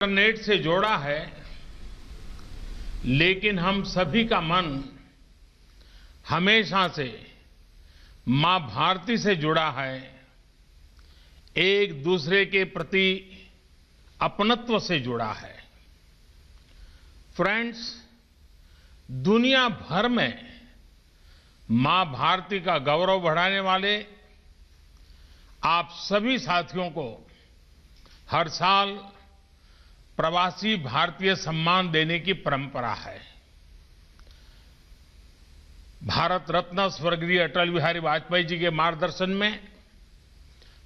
Internet से जोड़ा है, लेकिन हम सभी का मन हमेशा से मां भारती से जुड़ा है। एक दूसरे के प्रति अपनत्व से जुड़ा है। फ्रेंड्स, दुनिया भर में मां भारती का गौरव बढ़ाने वाले आप सभी साथियों को हर साल प्रवासी भारतीय सम्मान देने की परंपरा है। भारत रत्न स्वर्गीय अटल बिहारी वाजपेयी जी के मार्गदर्शन में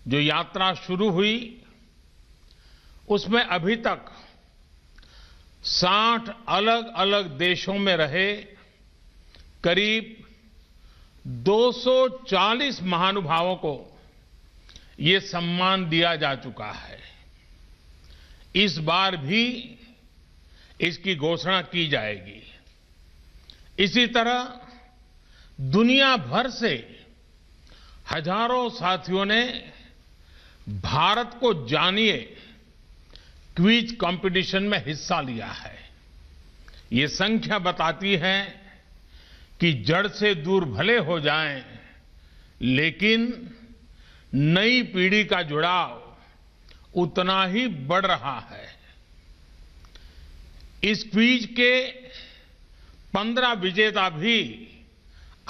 जो यात्रा शुरू हुई, उसमें अभी तक 60 अलग अलग देशों में रहे करीब 240 महानुभावों को ये सम्मान दिया जा चुका है। इस बार भी इसकी घोषणा की जाएगी। इसी तरह दुनिया भर से हजारों साथियों ने भारत को जानिए क्विज कंपटीशन में हिस्सा लिया है। ये संख्या बताती है कि जड़ से दूर भले हो जाएं, लेकिन नई पीढ़ी का जुड़ाव उतना ही बढ़ रहा है। इस क्विज के 15 विजेता भी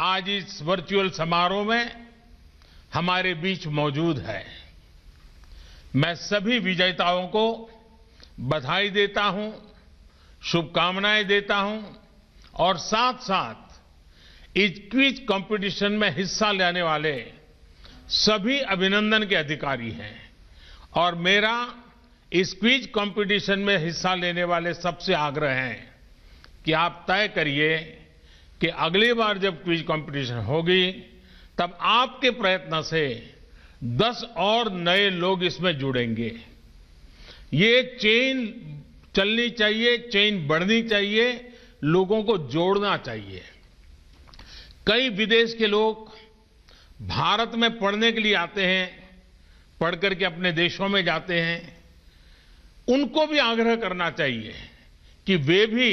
आज इस वर्चुअल समारोह में हमारे बीच मौजूद हैं। मैं सभी विजेताओं को बधाई देता हूं, शुभकामनाएं देता हूं और साथ साथ इस क्विज कंपटीशन में हिस्सा लेने वाले सभी अभिनंदन के अधिकारी हैं। और मेरा इस क्विज कंपटीशन में हिस्सा लेने वाले सबसे आग्रह है कि आप तय करिए कि अगली बार जब क्विज कंपटीशन होगी, तब आपके प्रयत्न से 10 और नए लोग इसमें जुड़ेंगे। ये चेन चलनी चाहिए, चेन बढ़नी चाहिए, लोगों को जोड़ना चाहिए। कई विदेश के लोग भारत में पढ़ने के लिए आते हैं, पढ़ करके अपने देशों में जाते हैं। उनको भी आग्रह करना चाहिए कि वे भी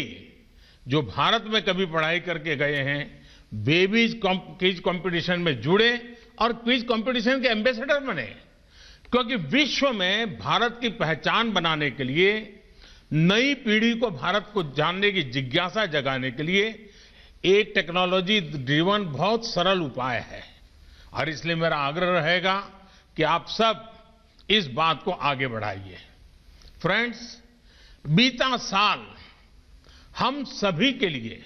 जो भारत में कभी पढ़ाई करके गए हैं, वे भी क्विज कंपटीशन में जुड़े और क्विज कंपटीशन के एम्बेसडर बने। क्योंकि विश्व में भारत की पहचान बनाने के लिए, नई पीढ़ी को भारत को जानने की जिज्ञासा जगाने के लिए एक टेक्नोलॉजी ड्रिवन बहुत सरल उपाय है। और इसलिए मेरा आग्रह रहेगा कि आप सब इस बात को आगे बढ़ाइए। फ्रेंड्स, बीता साल हम सभी के लिए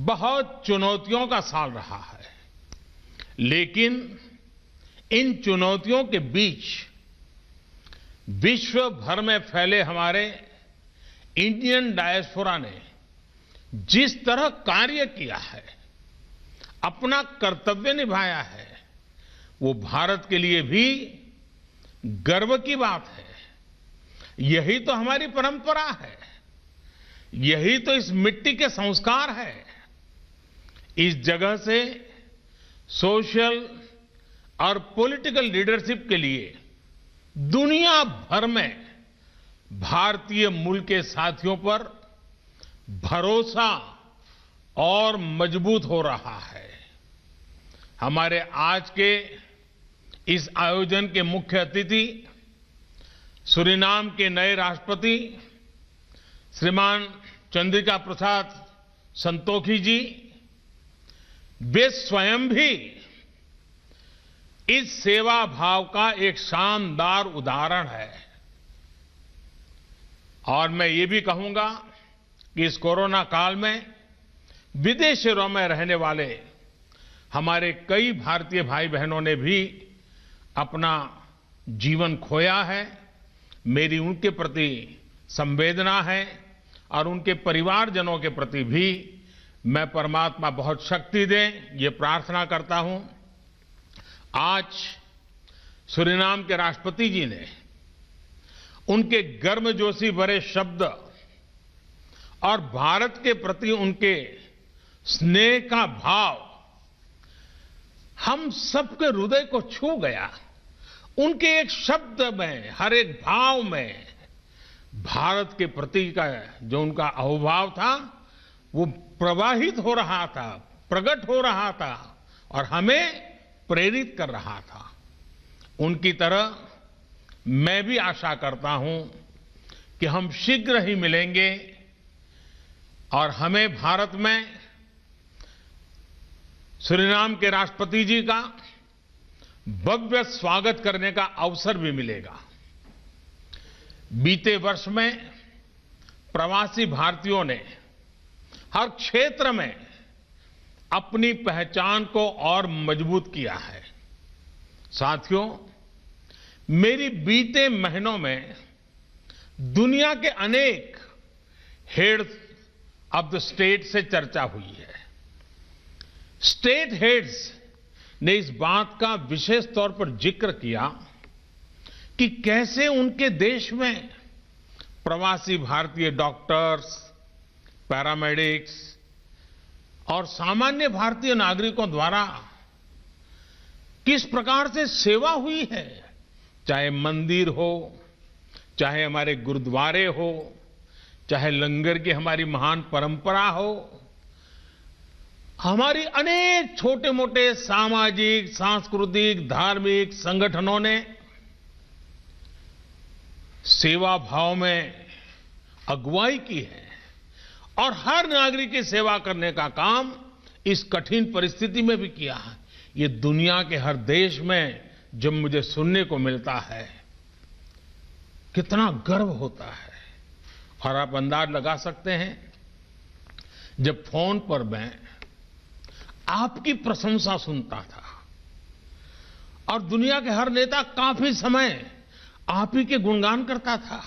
बहुत चुनौतियों का साल रहा है, लेकिन इन चुनौतियों के बीच विश्व भर में फैले हमारे इंडियन डायस्पोरा ने जिस तरह कार्य किया है, अपना कर्तव्य निभाया है, वो भारत के लिए भी गर्व की बात है। यही तो हमारी परंपरा है, यही तो इस मिट्टी के संस्कार है। इस जगह से सोशल और पॉलिटिकल लीडरशिप के लिए दुनिया भर में भारतीय मूल के साथियों पर भरोसा और मजबूत हो रहा है। हमारे आज के इस आयोजन के मुख्य अतिथि सूरीनाम के नए राष्ट्रपति श्रीमान चंद्रिका प्रसाद संतोखी जी, वे स्वयं भी इस सेवा भाव का एक शानदार उदाहरण है। और मैं ये भी कहूंगा कि इस कोरोना काल में विदेशों में रहने वाले हमारे कई भारतीय भाई बहनों ने भी अपना जीवन खोया है। मेरी उनके प्रति संवेदना है और उनके परिवारजनों के प्रति भी मैं परमात्मा बहुत शक्ति दे, ये प्रार्थना करता हूं। आज सूरीनाम के राष्ट्रपति जी ने उनके गर्मजोशी भरे शब्द और भारत के प्रति उनके स्नेह का भाव हम सबके हृदय को छू गया। उनके एक शब्द में, हर एक भाव में भारत के प्रति का जो उनका अहोभाव था वो प्रवाहित हो रहा था, प्रकट हो रहा था और हमें प्रेरित कर रहा था। उनकी तरह मैं भी आशा करता हूं कि हम शीघ्र ही मिलेंगे और हमें भारत में सूरीनाम के राष्ट्रपति जी का भव्य स्वागत करने का अवसर भी मिलेगा। बीते वर्ष में प्रवासी भारतीयों ने हर क्षेत्र में अपनी पहचान को और मजबूत किया है। साथियों, मेरी बीते महीनों में दुनिया के अनेक हेड्स ऑफ द स्टेट से चर्चा हुई है। स्टेट हेड्स ने इस बात का विशेष तौर पर जिक्र किया कि कैसे उनके देश में प्रवासी भारतीय डॉक्टर्स, पैरामेडिक्स और सामान्य भारतीय नागरिकों द्वारा किस प्रकार से सेवा हुई है, चाहे मंदिर हो, चाहे हमारे गुरुद्वारे हो, चाहे लंगर की हमारी महान परंपरा हो, हमारी अनेक छोटे मोटे सामाजिक, सांस्कृतिक, धार्मिक संगठनों ने सेवा भाव में अगुवाई की है और हर नागरिक की सेवा करने का काम इस कठिन परिस्थिति में भी किया है। ये दुनिया के हर देश में जब मुझे सुनने को मिलता है, कितना गर्व होता है। और आप अंदाज लगा सकते हैं, जब फोन पर मैं आपकी प्रशंसा सुनता था और दुनिया के हर नेता काफी समय आप ही के गुणगान करता था,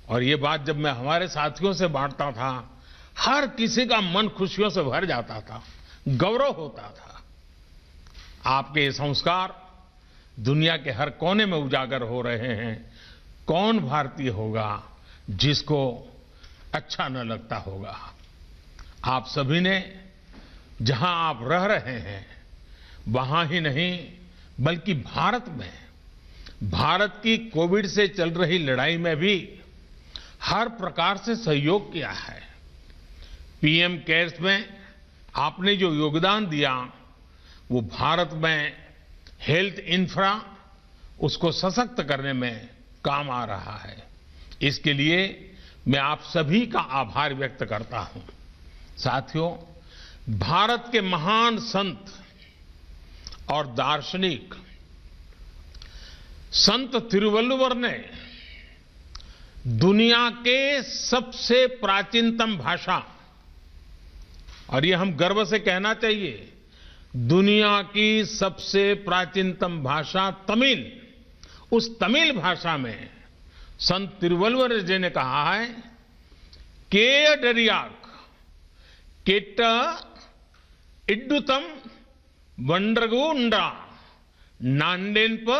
और ये बात जब मैं हमारे साथियों से बांटता था, हर किसी का मन खुशियों से भर जाता था, गौरव होता था। आपके ये संस्कार दुनिया के हर कोने में उजागर हो रहे हैं। कौन भारतीय होगा जिसको अच्छा न लगता होगा। आप सभी ने जहां आप रह रहे हैं वहां ही नहीं बल्कि भारत में, भारत की कोविड से चल रही लड़ाई में भी हर प्रकार से सहयोग किया है। पीएम केयर्स में आपने जो योगदान दिया वो भारत में हेल्थ इंफ्रा, उसको सशक्त करने में काम आ रहा है। इसके लिए मैं आप सभी का आभार व्यक्त करता हूं। साथियों, भारत के महान संत और दार्शनिक संत तिरुवल्लुवर ने दुनिया के सबसे प्राचीनतम भाषा, और ये हम गर्व से कहना चाहिए, दुनिया की सबसे प्राचीनतम भाषा तमिल, उस तमिल भाषा में संत तिरुवल्लुवर जी ने कहा है, केयडरियाक केट्ट इड्डुतम वंड्रगुंडा नांडेन्प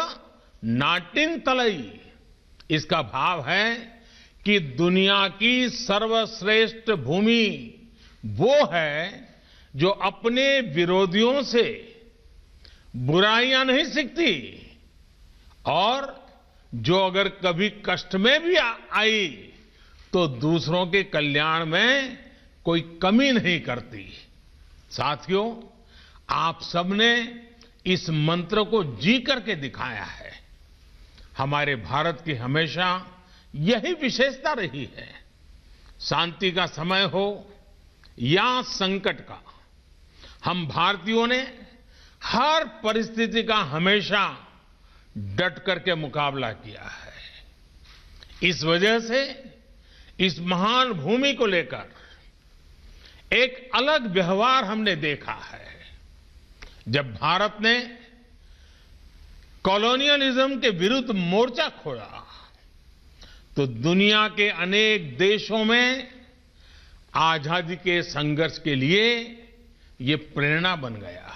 नाटिन तलई। इसका भाव है कि दुनिया की सर्वश्रेष्ठ भूमि वो है जो अपने विरोधियों से बुराइयां नहीं सीखती और जो अगर कभी कष्ट में भी आई तो दूसरों के कल्याण में कोई कमी नहीं करती। साथियों, आप सबने इस मंत्र को जी करके दिखाया है। हमारे भारत की हमेशा यही विशेषता रही है। शांति का समय हो या संकट का, हम भारतीयों ने हर परिस्थिति का हमेशा डट करके मुकाबला किया है। इस वजह से इस महान भूमि को लेकर एक अलग व्यवहार हमने देखा है। जब भारत ने कॉलोनियलिज्म के विरुद्ध मोर्चा खोला तो दुनिया के अनेक देशों में आजादी के संघर्ष के लिए ये प्रेरणा बन गया।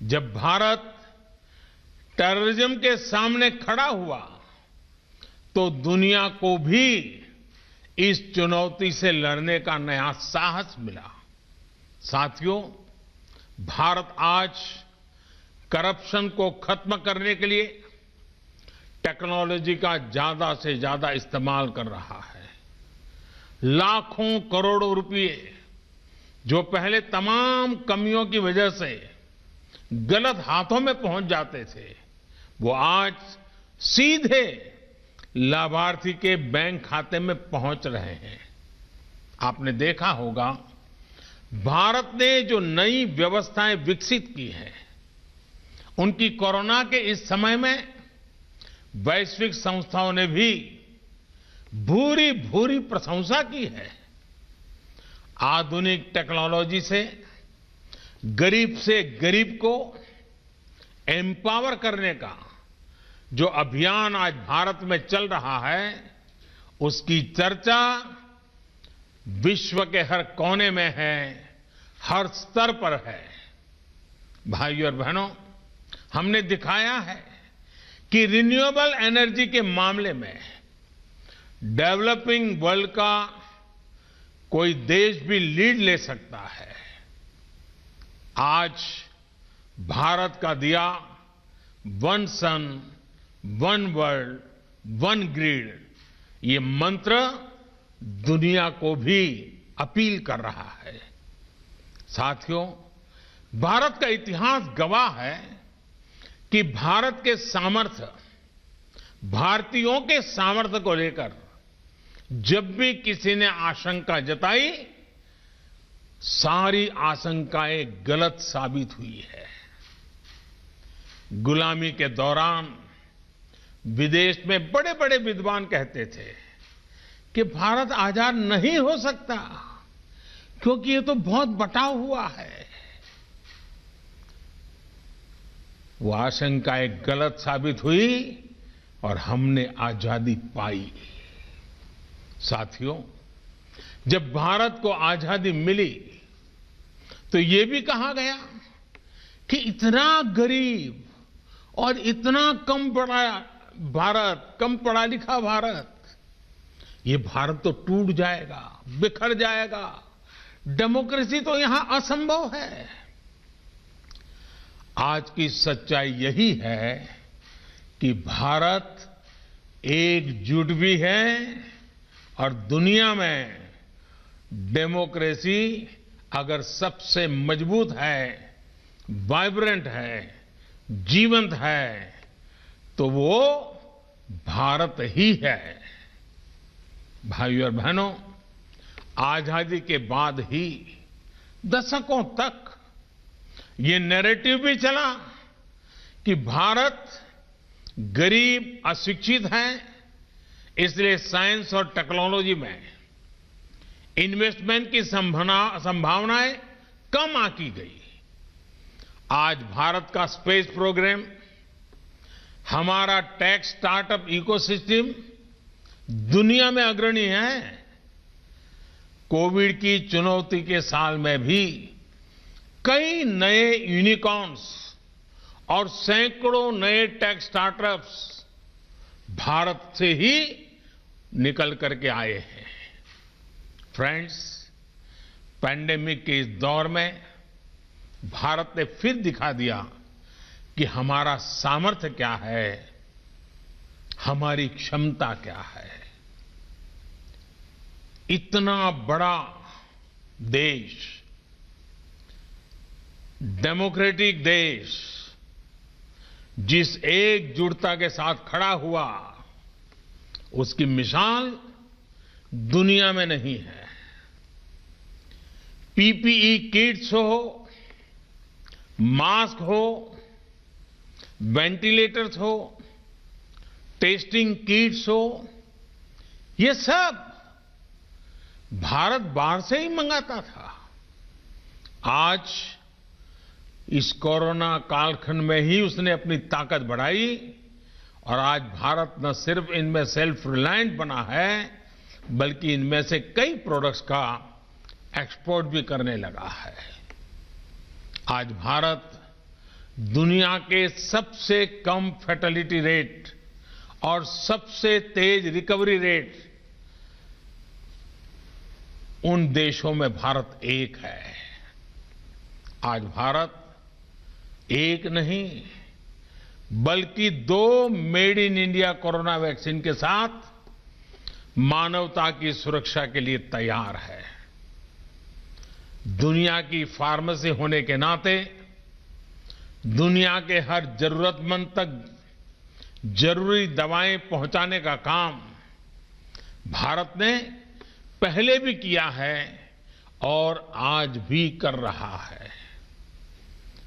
जब भारत टेररिज्म के सामने खड़ा हुआ तो दुनिया को भी इस चुनौती से लड़ने का नया साहस मिला। साथियों, भारत आज करप्शन को खत्म करने के लिए टेक्नोलॉजी का ज्यादा से ज्यादा इस्तेमाल कर रहा है। लाखों करोड़ों रुपए जो पहले तमाम कमियों की वजह से गलत हाथों में पहुंच जाते थे, वो आज सीधे लाभार्थी के बैंक खाते में पहुंच रहे हैं। आपने देखा होगा, भारत ने जो नई व्यवस्थाएं विकसित की हैं, उनकी कोरोना के इस समय में वैश्विक संस्थाओं ने भी भूरी भूरी प्रशंसा की है। आधुनिक टेक्नोलॉजी से गरीब को एम्पावर करने का जो अभियान आज भारत में चल रहा है, उसकी चर्चा विश्व के हर कोने में है, हर स्तर पर है। भाइयों और बहनों, हमने दिखाया है कि रिन्यूएबल एनर्जी के मामले में डेवलपिंग वर्ल्ड का कोई देश भी लीड ले सकता है। आज भारत का दिया वन सन, वन वर्ल्ड, वन ग्रिड, ये मंत्र दुनिया को भी अपील कर रहा है। साथियों, भारत का इतिहास गवाह है कि भारत के सामर्थ्य, भारतीयों के सामर्थ्य को लेकर जब भी किसी ने आशंका जताई, सारी आशंकाएं गलत साबित हुई है। गुलामी के दौरान विदेश में बड़े बड़े विद्वान कहते थे कि भारत आजाद नहीं हो सकता क्योंकि ये तो बहुत बटा हुआ है। वो आशंकाएं गलत साबित हुई और हमने आजादी पाई। साथियों, जब भारत को आजादी मिली तो ये भी कहा गया कि इतना गरीब और इतना कम पढ़ा लिखा भारत, ये भारत तो टूट जाएगा, बिखर जाएगा, डेमोक्रेसी तो यहां असंभव है। आज की सच्चाई यही है कि भारत एकजुट भी है और दुनिया में डेमोक्रेसी अगर सबसे मजबूत है, वाइब्रेंट है, जीवंत है, तो वो भारत ही है। भाइयों और बहनों, आजादी के बाद ही दशकों तक ये नैरेटिव भी चला कि भारत गरीब, अशिक्षित है, इसलिए साइंस और टेक्नोलॉजी में इन्वेस्टमेंट की संभावनाएं कम आंकी गई। आज भारत का स्पेस प्रोग्राम, हमारा टेक स्टार्टअप इकोसिस्टम दुनिया में अग्रणी है। कोविड की चुनौती के साल में भी कई नए यूनिकॉर्न्स और सैकड़ों नए टेक स्टार्टअप्स भारत से ही निकल करके आए हैं। फ्रेंड्स, पैंडेमिक के इस दौर में भारत ने फिर दिखा दिया कि हमारा सामर्थ्य क्या है, हमारी क्षमता क्या है। इतना बड़ा देश, डेमोक्रेटिक देश, जिस एकजुटता के साथ खड़ा हुआ, उसकी मिसाल दुनिया में नहीं है। पीपीई किट्स हो, मास्क हो, वेंटिलेटर्स हो, टेस्टिंग किट्स हो, ये सब भारत बाहर से ही मंगाता था। आज इस कोरोना कालखंड में ही उसने अपनी ताकत बढ़ाई और आज भारत न सिर्फ इनमें सेल्फ रिलायंट बना है, बल्कि इनमें से कई प्रोडक्ट्स का एक्सपोर्ट भी करने लगा है। आज भारत दुनिया के सबसे कम फैटेलिटी रेट और सबसे तेज रिकवरी रेट, उन देशों में भारत एक है। आज भारत एक नहीं बल्कि 2 made in India corona vaccine के साथ मानवता की सुरक्षा के लिए तैयार है। दुनिया की फार्मेसी होने के नाते दुनिया के हर जरूरतमंद तक जरूरी दवाएं पहुंचाने का काम भारत ने पहले भी किया है और आज भी कर रहा है।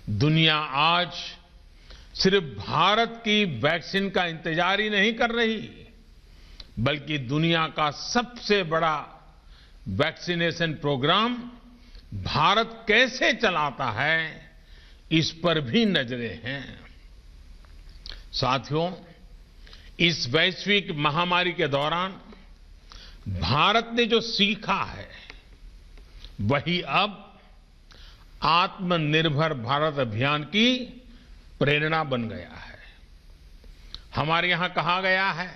दुनिया आज सिर्फ भारत की वैक्सीन का इंतजार ही नहीं कर रही, बल्कि दुनिया का सबसे बड़ा वैक्सीनेशन प्रोग्राम भारत कैसे चलाता है, इस पर भी नजरें हैं। साथियों, इस वैश्विक महामारी के दौरान भारत ने जो सीखा है, वही अब आत्मनिर्भर भारत अभियान की प्रेरणा बन गया है। हमारे यहां कहा गया है,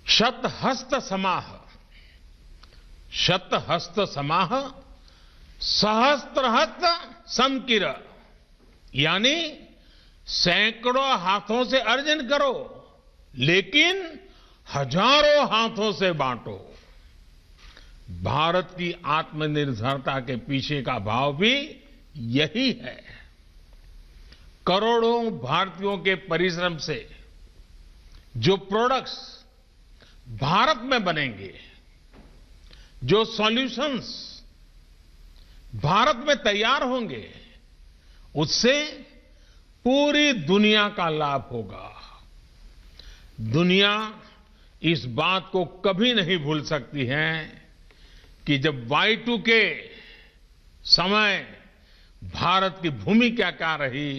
शतहस्त समाह सहस्त्रहस्त समकिर, यानी सैकड़ों हाथों से अर्जन करो लेकिन हजारों हाथों से बांटो। भारत की आत्मनिर्भरता के पीछे का भाव भी यही है। करोड़ों भारतीयों के परिश्रम से जो प्रोडक्ट्स भारत में बनेंगे, जो सॉल्यूशंस भारत में तैयार होंगे, उससे पूरी दुनिया का लाभ होगा। दुनिया इस बात को कभी नहीं भूल सकती है कि जब Y2K समय भारत की भूमिका क्या रही,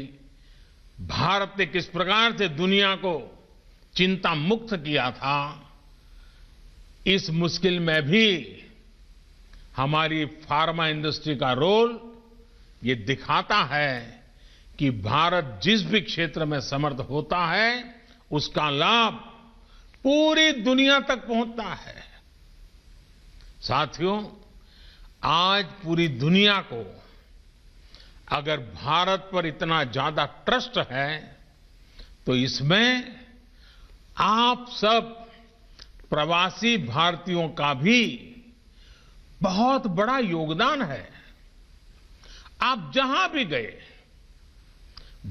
भारत ने किस प्रकार से दुनिया को चिंता मुक्त किया था, इस मुश्किल में भी हमारी फार्मा इंडस्ट्री का रोल ये दिखाता है कि भारत जिस भी क्षेत्र में समर्थ होता है, उसका लाभ पूरी दुनिया तक पहुंचता है। साथियों, आज पूरी दुनिया को अगर भारत पर इतना ज्यादा ट्रस्ट है, तो इसमें आप सब प्रवासी भारतीयों का भी बहुत बड़ा योगदान है। आप जहां भी गए,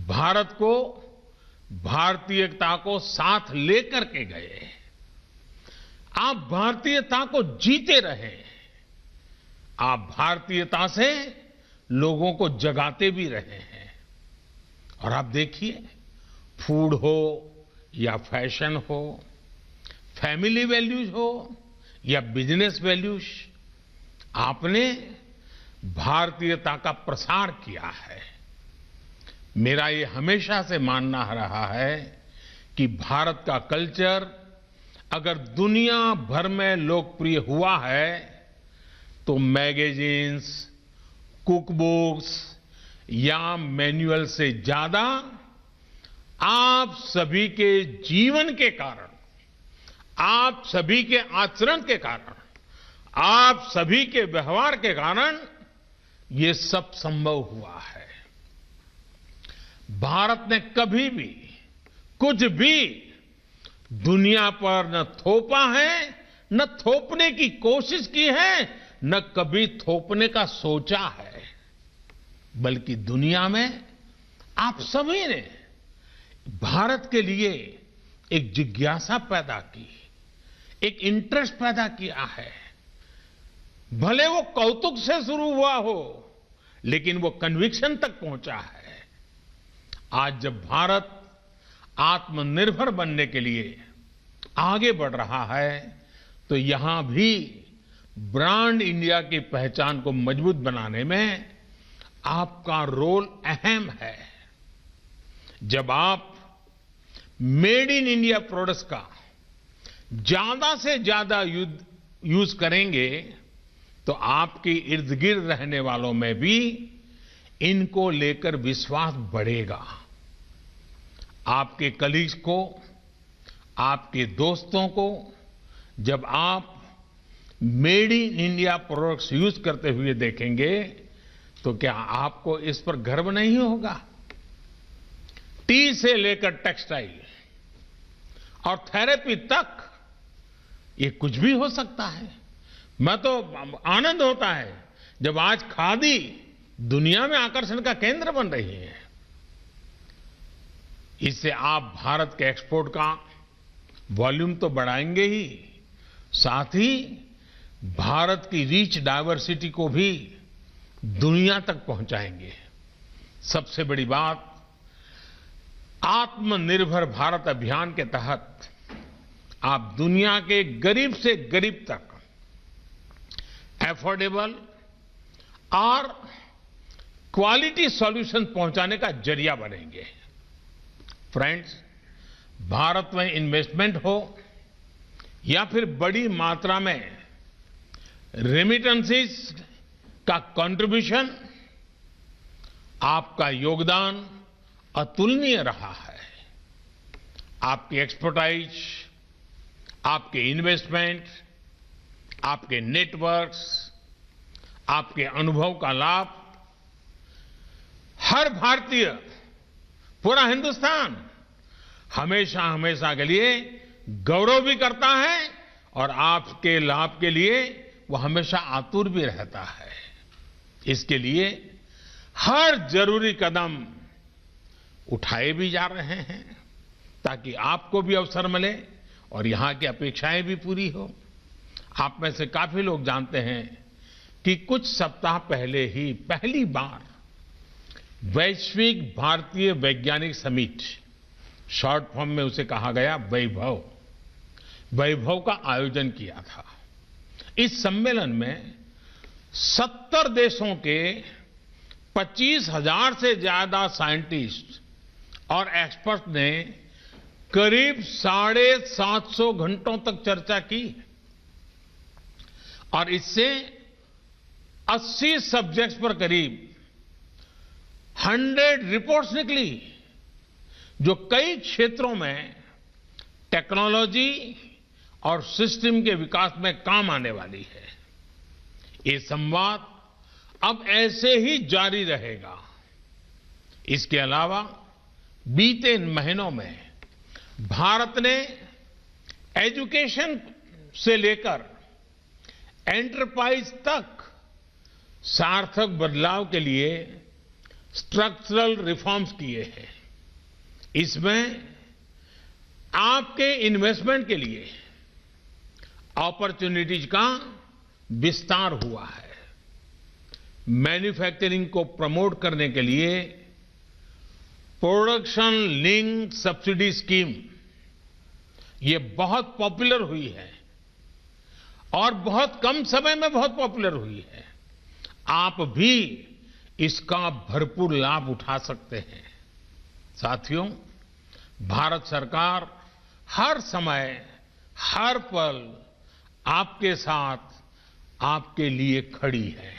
भारत को, भारतीयता को साथ लेकर के गए। आप भारतीयता को जीते रहे। आप भारतीयता से लोगों को जगाते भी रहे हैं। और आप देखिए, फूड हो या फैशन हो, फैमिली वैल्यूज हो या बिजनेस वैल्यूज, आपने भारतीयता का प्रसार किया है। मेरा ये हमेशा से मानना रहा है कि भारत का कल्चर अगर दुनिया भर में लोकप्रिय हुआ है, तो मैगजीन्स, कुकबुक्स या मैनुअल से ज्यादा आप सभी के जीवन के कारण, आप सभी के आचरण के कारण, आप सभी के व्यवहार के कारण ये सब संभव हुआ है। भारत ने कभी भी कुछ भी दुनिया पर न थोपा है, न थोपने की कोशिश की है, न कभी थोपने का सोचा है, बल्कि दुनिया में आप सभी ने भारत के लिए एक जिज्ञासा पैदा की, एक इंटरेस्ट पैदा किया है। भले वो कौतुक से शुरू हुआ हो, लेकिन वो कन्विक्शन तक पहुंचा है। आज जब भारत आत्मनिर्भर बनने के लिए आगे बढ़ रहा है, तो यहां भी ब्रांड इंडिया की पहचान को मजबूत बनाने में आपका रोल अहम है। जब आप मेड इन इंडिया प्रोडक्ट्स का ज्यादा से ज्यादा यूज करेंगे, तो आपके इर्द गिर्द रहने वालों में भी इनको लेकर विश्वास बढ़ेगा। आपके कलीग्स को, आपके दोस्तों को जब आप made in India products use करते हुए देखेंगे, तो क्या आपको इस पर गर्व नहीं होगा? टी से लेकर टेक्सटाइल और थेरेपी तक, ये कुछ भी हो सकता है। मैं तो आनंद होता है जब आज खादी दुनिया में आकर्षण का केंद्र बन रही है। इससे आप भारत के एक्सपोर्ट का वॉल्यूम तो बढ़ाएंगे ही, साथ ही भारत की रीच डायवर्सिटी को भी दुनिया तक पहुंचाएंगे। सबसे बड़ी बात, आत्मनिर्भर भारत अभियान के तहत आप दुनिया के गरीब से गरीब तक एफोर्डेबल और क्वालिटी सॉल्यूशन पहुंचाने का जरिया बनेंगे। फ्रेंड्स, भारत में इन्वेस्टमेंट हो या फिर बड़ी मात्रा में रेमिटेंसेस का कंट्रीब्यूशन, आपका योगदान अतुलनीय रहा है। आपकी एक्सपर्टाइज, आपके इन्वेस्टमेंट, आपके नेटवर्क्स, आपके अनुभव का लाभ हर भारतीय, पूरा हिंदुस्तान हमेशा हमेशा के लिए गौरव भी करता है और आपके लाभ के लिए वो हमेशा आतुर भी रहता है। इसके लिए हर जरूरी कदम उठाए भी जा रहे हैं ताकि आपको भी अवसर मिले और यहां की अपेक्षाएं भी पूरी हो। आप में से काफी लोग जानते हैं कि कुछ सप्ताह पहले ही पहली बार वैश्विक भारतीय वैज्ञानिक समिट, शॉर्ट फॉर्म में उसे कहा गया वैभव का आयोजन किया था। इस सम्मेलन में 70 देशों के 25,000 से ज्यादा साइंटिस्ट और एक्सपर्ट ने करीब 750 घंटों तक चर्चा की और इससे 80 सब्जेक्ट्स पर करीब 100 रिपोर्ट्स निकली, जो कई क्षेत्रों में टेक्नोलॉजी और सिस्टम के विकास में काम आने वाली है। ये संवाद अब ऐसे ही जारी रहेगा। इसके अलावा बीते महीनों में भारत ने एजुकेशन से लेकर एंटरप्राइज तक सार्थक बदलाव के लिए स्ट्रक्चरल रिफॉर्म्स किए हैं। इसमें आपके इन्वेस्टमेंट के लिए अपॉर्चुनिटीज का विस्तार हुआ है। मैन्युफैक्चरिंग को प्रमोट करने के लिए प्रोडक्शन लिंक सब्सिडी स्कीम, ये बहुत पॉपुलर हुई है और बहुत कम समय में बहुत पॉपुलर हुई है। आप भी इसका भरपूर लाभ उठा सकते हैं। साथियों, भारत सरकार हर समय, हर पल आपके साथ, आपके लिए खड़ी है।